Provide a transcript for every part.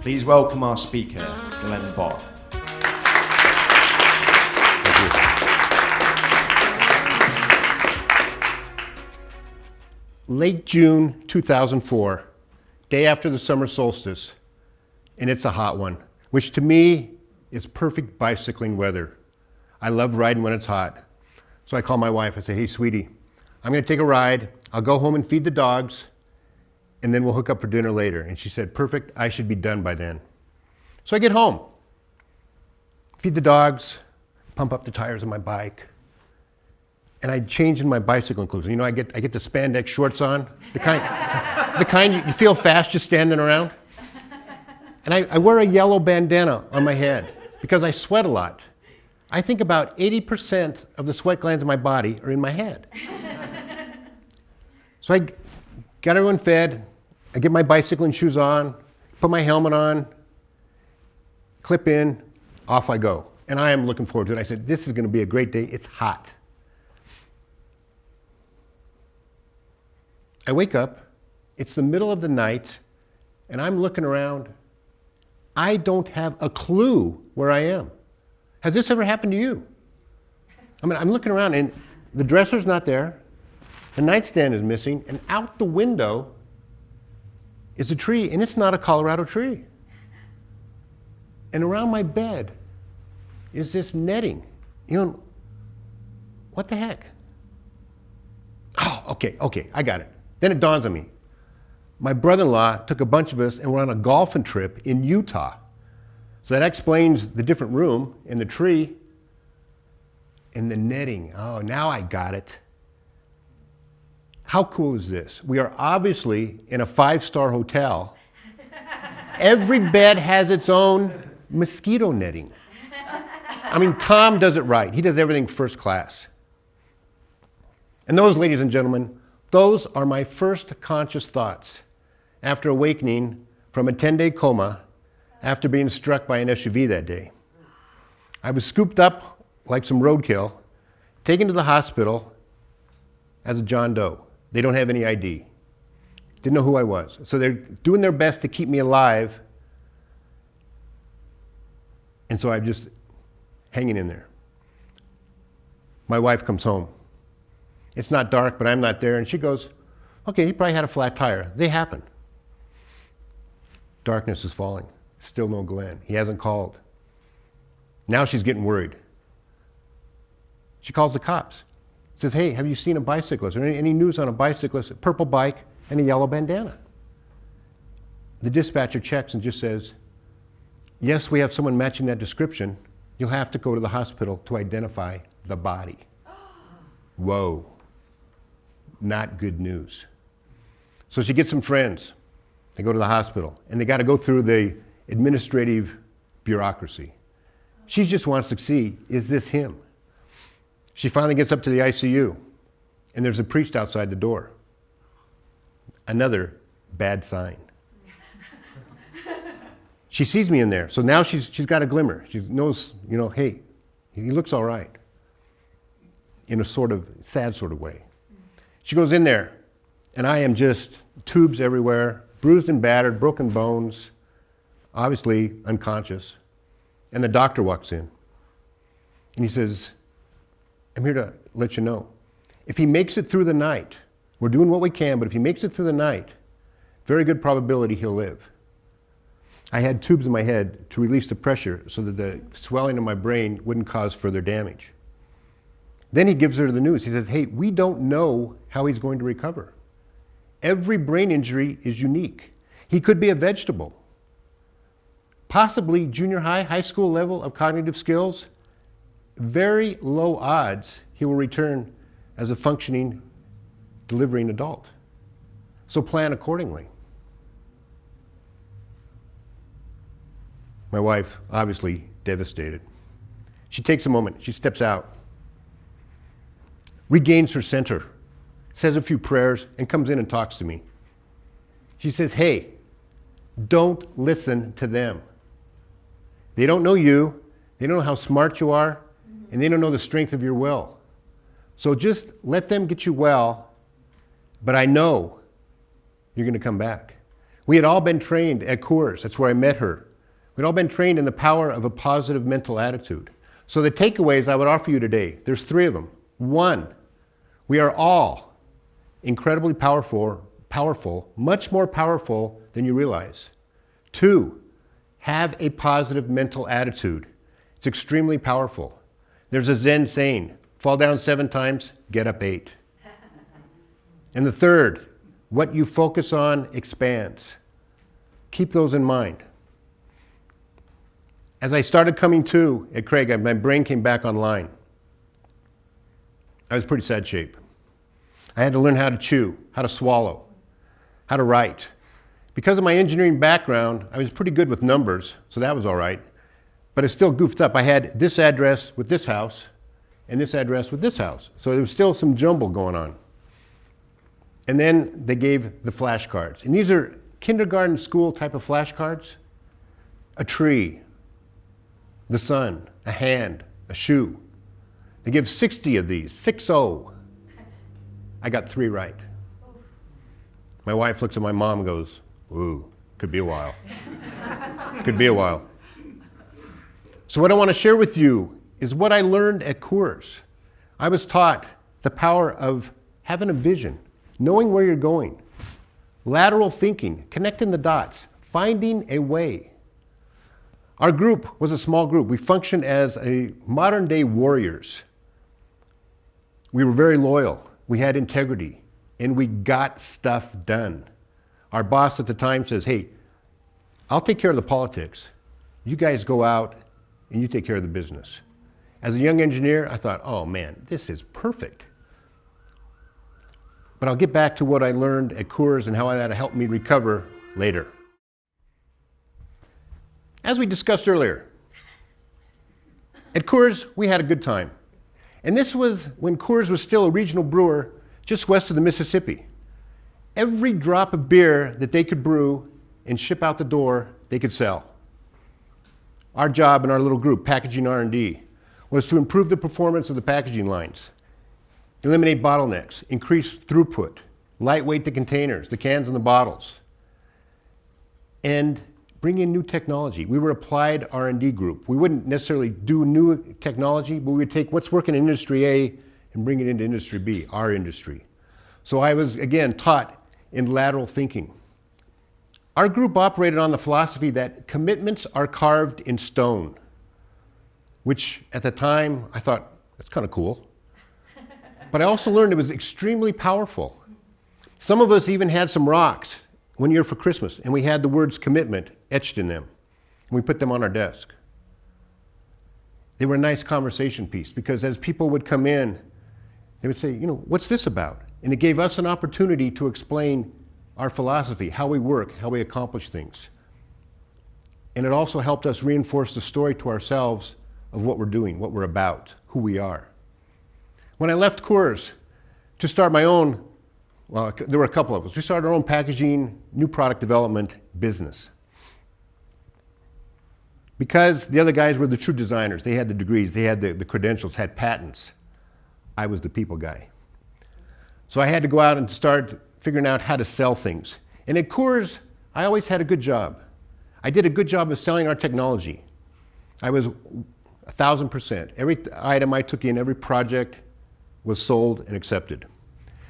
Please welcome our speaker, Bott. Late June 2004, day after the summer solstice, and it's a hot one, which to me is perfect bicycling weather. I love riding when it's hot. So I call my wife, I say, hey sweetie, I'm gonna take a ride, I'll go home and feed the dogs, and then we'll hook up for dinner later. And she said, perfect, I should be done by then. So I get home, feed the dogs, pump up the tires on my bike, and I change in my bicycling clothes. You know, I get the spandex shorts on, the kind you feel fast just standing around. And I wear a yellow bandana on my head because I sweat a lot. I think about 80% of the sweat glands in my body are in my head. So I got everyone fed, I get my bicycling shoes on, put my helmet on, clip in, off I go. And I am looking forward to it. I said, this is gonna be a great day, it's hot. I wake up, it's the middle of the night, and I'm looking around. I don't have a clue where I am. Has this ever happened to you? I mean, I'm looking around and the dresser's not there, the nightstand is missing, and out the window is a tree, and it's not a Colorado tree. And around my bed is this netting. You know, what the heck? Oh, okay, I got it. Then it dawns on me. My brother-in-law took a bunch of us and we're on a golfing trip in Utah. So that explains the different room and the tree and the netting. Oh, now I got it. How cool is this? We are obviously in a 5-star hotel. Every bed has its own mosquito netting. I mean, Tom does it right. He does everything first class. And those, ladies and gentlemen, those are my first conscious thoughts after awakening from a 10-day coma after being struck by an SUV that day. I was scooped up like some roadkill, taken to the hospital as a John Doe. They don't have any ID. Didn't know who I was. So they're doing their best to keep me alive. And so I'm just hanging in there. My wife comes home. It's not dark, but I'm not there. And she goes, okay, he probably had a flat tire. They happen. Darkness is falling. Still no Glenn. He hasn't called. Now she's getting worried. She calls the cops. Says, hey, have you seen a bicyclist? Or any news on a bicyclist, a purple bike and a yellow bandana? The dispatcher checks and just says, yes, we have someone matching that description. You'll have to go to the hospital to identify the body. Whoa. Not good news. So she gets some friends. They go to the hospital and they got to go through the administrative bureaucracy. She just wants to see, is this him? She finally gets up to the ICU and there's a priest outside the door. Another bad sign. She sees me in there, so now she's got a glimmer. She knows, you know, hey, he looks all right. In a sort of sad sort of way. She goes in there, and I am just tubes everywhere, bruised and battered, broken bones, obviously unconscious. And the doctor walks in, and he says, I'm here to let you know, if he makes it through the night, we're doing what we can, but if he makes it through the night, very good probability he'll live. I had tubes in my head to release the pressure so that the swelling in my brain wouldn't cause further damage. Then he gives her the news. He says, hey, we don't know how he's going to recover. Every brain injury is unique. He could be a vegetable. Possibly junior high, high school level of cognitive skills. Very low odds he will return as a functioning, delivering adult. So plan accordingly. My wife, obviously devastated. She takes a moment, she steps out, regains her center, says a few prayers, and comes in and talks to me. She says, hey, don't listen to them. They don't know you, they don't know how smart you are, and they don't know the strength of your will. So just let them get you well, but I know you're going to come back. We had all been trained at Coors. That's where I met her. We'd all been trained in the power of a positive mental attitude. So the takeaways I would offer you today, there's 3 of them. 1, we are all incredibly powerful, much more powerful than you realize. 2, have a positive mental attitude. It's extremely powerful. There's a Zen saying, fall down 7 times, get up 8. And the 3rd, what you focus on expands. Keep those in mind. As I started coming to at Craig, my brain came back online. I was in pretty sad shape. I had to learn how to chew, how to swallow, how to write. Because of my engineering background, I was pretty good with numbers, so that was all right. But it's still goofed up. I had this address with this house, and this address with this house. So there was still some jumble going on. And then they gave the flashcards. And these are kindergarten school type of flashcards. A tree, the sun, a hand, a shoe. They give 60 of these, 6-0. I got 3 right. My wife looks at my mom and goes, ooh, could be a while. Could be a while. So what I want to share with you is what I learned at Coors. I was taught the power of having a vision, knowing where you're going, lateral thinking, connecting the dots, finding a way. Our group was a small group. We functioned as a modern-day warriors. We were very loyal. We had integrity, and we got stuff done. Our boss at the time says, hey, I'll take care of the politics. You guys go out and you take care of the business. As a young engineer, I thought, oh man, this is perfect. But I'll get back to what I learned at Coors and how that helped me recover later. As we discussed earlier, at Coors, we had a good time. And this was when Coors was still a regional brewer just west of the Mississippi. Every drop of beer that they could brew and ship out the door, they could sell. Our job in our little group, Packaging R&D, was to improve the performance of the packaging lines, eliminate bottlenecks, increase throughput, lightweight the containers, the cans and the bottles, and bring in new technology. We were applied R&D group. We wouldn't necessarily do new technology, but we would take what's working in industry A and bring it into industry B, our industry. So I was, again, taught in lateral thinking. Our group operated on the philosophy that commitments are carved in stone, which at the time I thought, that's kind of cool. But I also learned it was extremely powerful. Some of us even had some rocks one year for Christmas, and we had the words commitment etched in them. And we put them on our desk. They were a nice conversation piece because as people would come in, they would say, you know, what's this about? And it gave us an opportunity to explain our philosophy, how we work, how we accomplish things. And it also helped us reinforce the story to ourselves of what we're doing, what we're about, who we are. When I left Coors to start my own, well, there were a couple of us. We started our own packaging, new product development business. Because the other guys were the true designers. They had the degrees, they had the credentials, had patents. I was the people guy. So I had to go out and start figuring out how to sell things. And at Coors, I always had a good job. I did a good job of selling our technology. I was 1,000%. Every item I took in, every project was sold and accepted.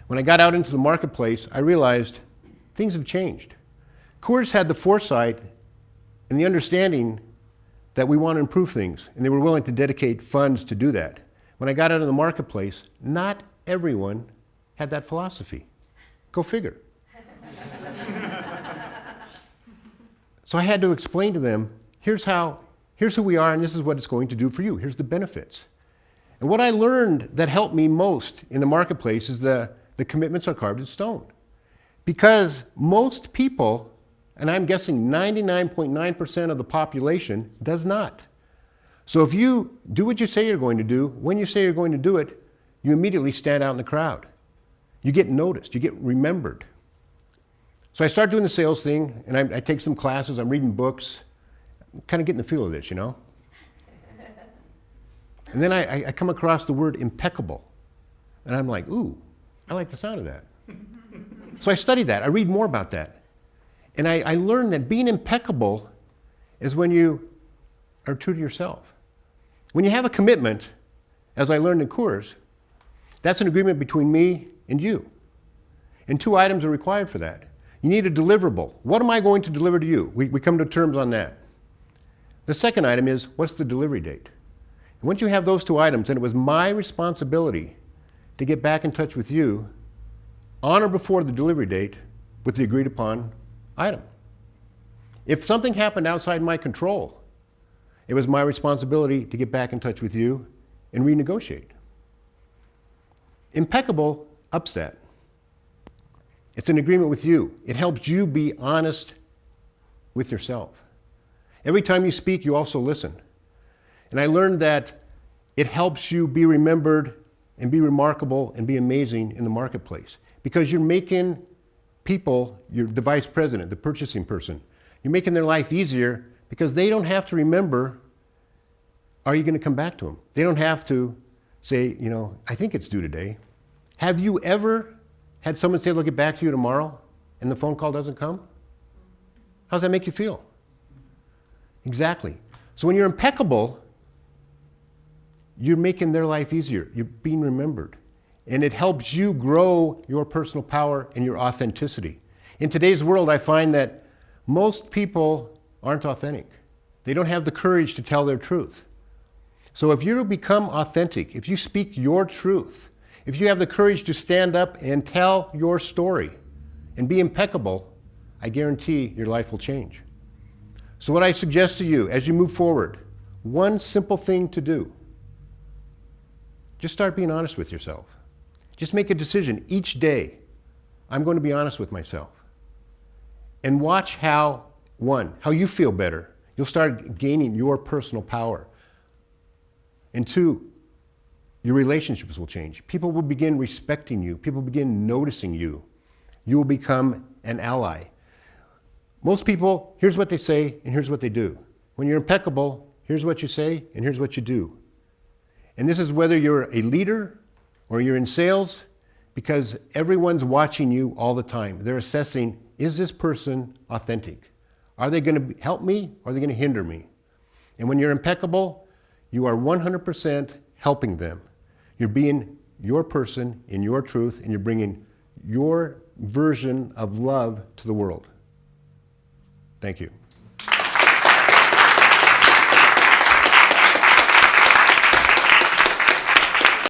When I got out into the marketplace, I realized things have changed. Coors had the foresight and the understanding that we want to improve things, and they were willing to dedicate funds to do that. When I got out in the marketplace, not everyone had that philosophy. Go figure. So I had to explain to them, here's who we are and this is what it's going to do for you. Here's the benefits. And what I learned that helped me most in the marketplace is the commitments are carved in stone. Because most people, and I'm guessing 99.9% of the population, does not. So if you do what you say you're going to do, when you say you're going to do it, you immediately stand out in the crowd. You get noticed, you get remembered. So I start doing the sales thing, and I take some classes, I'm reading books, I'm kind of getting the feel of this, you know? And then I come across the word impeccable, and I'm like, ooh, I like the sound of that. So I study that, I read more about that. And I learned that being impeccable is when you are true to yourself. When you have a commitment, as I learned in Coors, that's an agreement between me and you. And 2 items are required for that. You need a deliverable. What am I going to deliver to you? We come to terms on that. The second item is, what's the delivery date? And once you have those 2 items, then it was my responsibility to get back in touch with you on or before the delivery date with the agreed upon item. If something happened outside my control, it was my responsibility to get back in touch with you and renegotiate. Impeccable ups that. It's an agreement with you. It helps you be honest with yourself. Every time you speak, you also listen. And I learned that it helps you be remembered and be remarkable and be amazing in the marketplace. Because you're making people, you're the vice president, the purchasing person, you're making their life easier because they don't have to remember, are you going to come back to them? They don't have to say, I think it's due today. Have you ever had someone say they'll get back to you tomorrow and the phone call doesn't come? How does that make you feel? Exactly. So when you're impeccable, you're making their life easier. You're being remembered. And it helps you grow your personal power and your authenticity. In today's world, I find that most people aren't authentic. They don't have the courage to tell their truth. So if you become authentic, if you speak your truth, if you have the courage to stand up and tell your story and be impeccable, I guarantee your life will change. So what I suggest to you as you move forward, one simple thing to do, just start being honest with yourself. Just make a decision each day, I'm going to be honest with myself. And watch how you feel better. You'll start gaining your personal power. And 2, your relationships will change. People will begin respecting you. People will begin noticing you. You will become an ally. Most people, here's what they say and here's what they do. When you're impeccable, here's what you say and here's what you do. And this is whether you're a leader or you're in sales, because everyone's watching you all the time. They're assessing, is this person authentic? Are they going to help me or are they going to hinder me? And when you're impeccable, you are 100% helping them. You're being your person in your truth, and you're bringing your version of love to the world. Thank you.